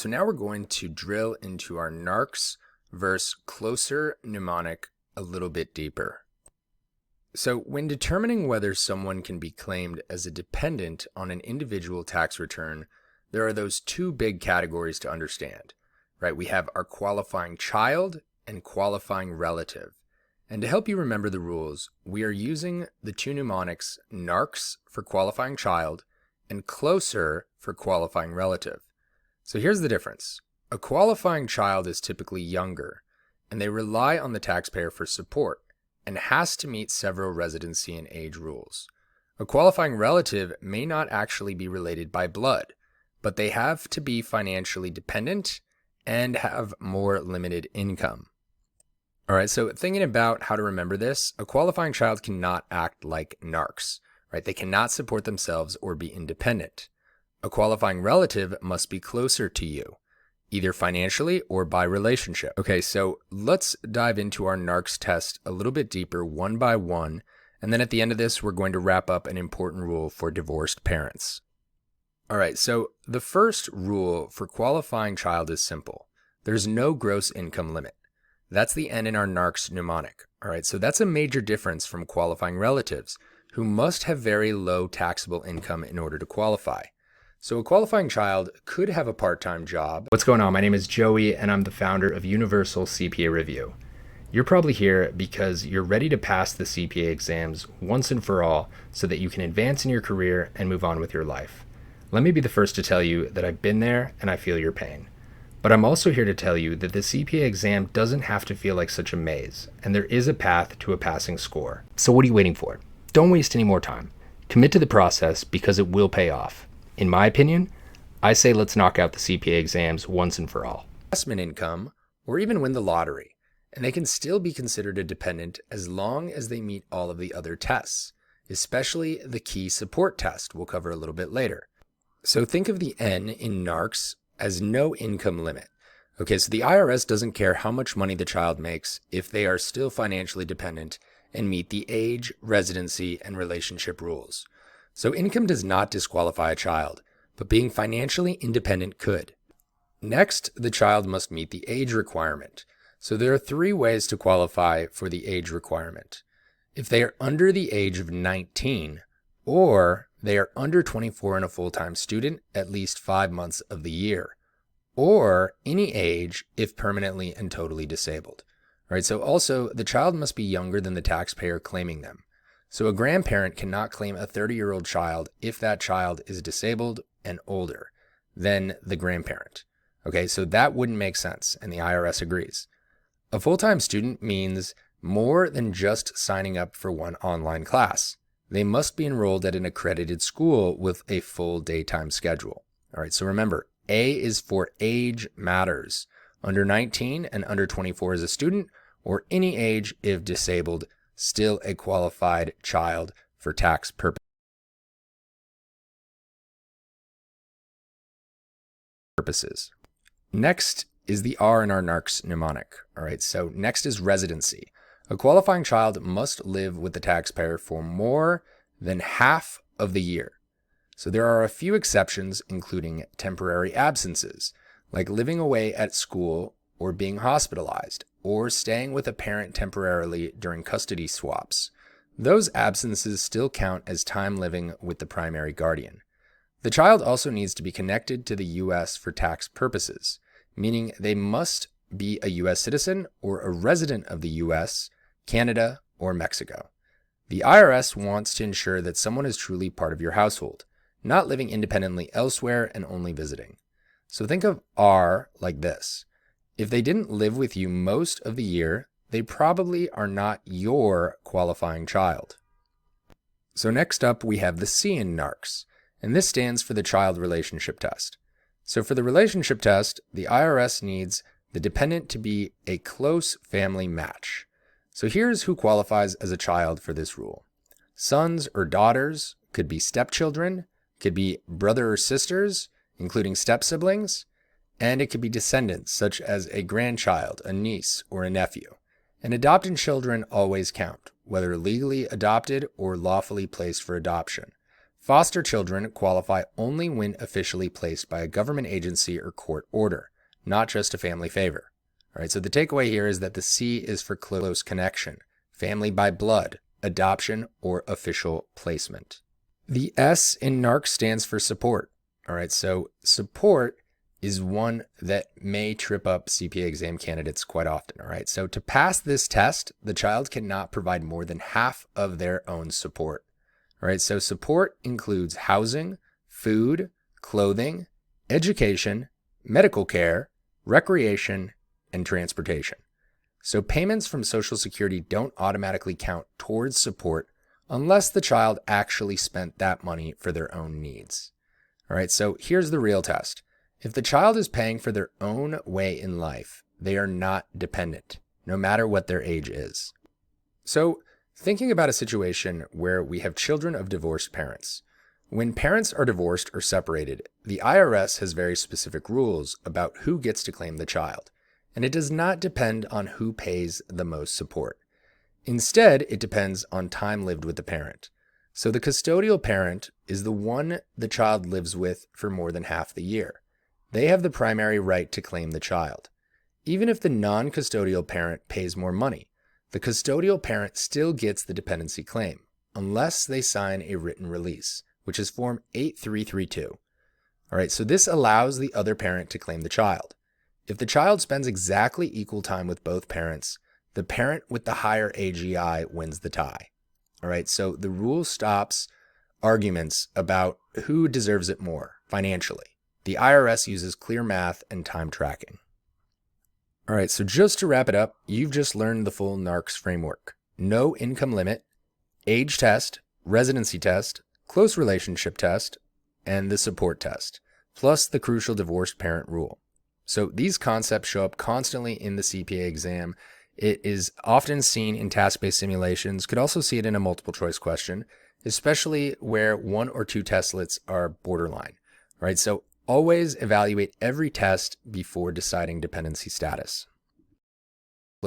so now we're going to drill into our NARCs versus closer mnemonic a little bit deeper. So when determining whether someone can be claimed as a dependent on an individual tax return, there are those two big categories to understand, right? We have our qualifying child and qualifying relative. And to help you remember the rules, we are using the two mnemonics NARCs for qualifying child and closer for qualifying relative. So here's the difference. A qualifying child is typically younger, and they rely on the taxpayer for support and has to meet several residency and age rules. A qualifying relative may not actually be related by blood, but they have to be financially dependent and have more limited income. All right, so thinking about how to remember this, a qualifying child cannot act like NARCs, right? They cannot support themselves or be independent. A qualifying relative must be closer to you, either financially or by relationship. Okay, so let's dive into our NARCs test a little bit deeper, one by one, and then at the end of this, we're going to wrap up an important rule for divorced parents. All right, so the first rule for qualifying child is simple. There's no gross income limit. That's the N in our NARCs mnemonic. All right, so that's a major difference from qualifying relatives, who must have very low taxable income in order to qualify. So a qualifying child could have a part-time job. What's going on? My name is Joey, and I'm the founder of Universal CPA Review. You're probably here because you're ready to pass the CPA exams once and for all so that you can advance in your career and move on with your life. Let me be the first to tell you that I've been there and I feel your pain. But I'm also here to tell you that the CPA exam doesn't have to feel like such a maze, and there is a path to a passing score. So what are you waiting for? Don't waste any more time. Commit to the process because it will pay off. In my opinion, I say let's knock out the CPA exams once and for all. Investment income, or even win the lottery, and they can still be considered a dependent as long as they meet all of the other tests, especially the key support test we'll cover a little bit later. So think of the N in NARCs as no income limit. Okay, so the IRS doesn't care how much money the child makes if they are still financially dependent and meet the age, residency, and relationship rules. So income does not disqualify a child, but being financially independent could. Next, the child must meet the age requirement. So there are three ways to qualify for the age requirement. If they are under the age of 19, or they are under 24 and a full-time student at least 5 months of the year, or any age if permanently and totally disabled. All right, so also the child must be younger than the taxpayer claiming them. So a grandparent cannot claim a 30-year-old child if that child is disabled and older than the grandparent. Okay, so that wouldn't make sense, and the IRS agrees. A full-time student means more than just signing up for one online class. They must be enrolled at an accredited school with a full daytime schedule. All right, so remember, A is for age matters. Under 19 and under 24 as a student, or any age if disabled, still a qualified child for tax purposes. Next is the R in our NARCs mnemonic. All right, so next is residency. A qualifying child must live with the taxpayer for more than half of the year. So there are a few exceptions, including temporary absences, like living away at school or being hospitalized, or staying with a parent temporarily during custody swaps. Those absences still count as time living with the primary guardian. The child also needs to be connected to the U.S. for tax purposes, meaning they must be a U.S. citizen or a resident of the U.S., Canada, or Mexico. The IRS wants to ensure that someone is truly part of your household, not living independently elsewhere and only visiting. So think of R like this. If they didn't live with you most of the year, they probably are not your qualifying child. So next up, we have the C in NARCs, and this stands for the child relationship test. So for the relationship test, the IRS needs the dependent to be a close family match. So here's who qualifies as a child for this rule. Sons or daughters, could be stepchildren, could be brother or sisters, including step-siblings, and it could be descendants such as a grandchild, a niece, or a nephew. And adopted children always count, whether legally adopted or lawfully placed for adoption. Foster children qualify only when officially placed by a government agency or court order, not just a family favor. All right, so the takeaway here is that the C is for close connection, family by blood, adoption, or official placement. The S in NARC stands for support. All right, so support is one that may trip up CPA exam candidates quite often. All right, so to pass this test, the child cannot provide more than half of their own support. All right, so support includes housing, food, clothing, education, medical care, recreation, and transportation. So payments from Social Security don't automatically count towards support unless the child actually spent that money for their own needs. All right, so here's the real test. If the child is paying for their own way in life, they are not dependent, no matter what their age is. So thinking about a situation where we have children of divorced parents. When parents are divorced or separated, the IRS has very specific rules about who gets to claim the child, and it does not depend on who pays the most support. Instead, it depends on time lived with the parent. So the custodial parent is the one the child lives with for more than half the year. They have the primary right to claim the child. Even if the non-custodial parent pays more money, the custodial parent still gets the dependency claim, unless they sign a written release, which is Form 8332. All right, so this allows the other parent to claim the child. If the child spends exactly equal time with both parents, the parent with the higher AGI wins the tie. All right, so the rule stops arguments about who deserves it more financially. The IRS uses clear math and time tracking. All right, so just to wrap it up, you've just learned the full NARCS framework. No income limit, age test, residency test, close relationship test, and the support test, plus the crucial divorced parent rule. So these concepts show up constantly in the CPA exam. It is often seen in task-based simulations, could also see it in a multiple choice question, especially where one or two testlets are borderline, right? So always evaluate every test before deciding dependency status.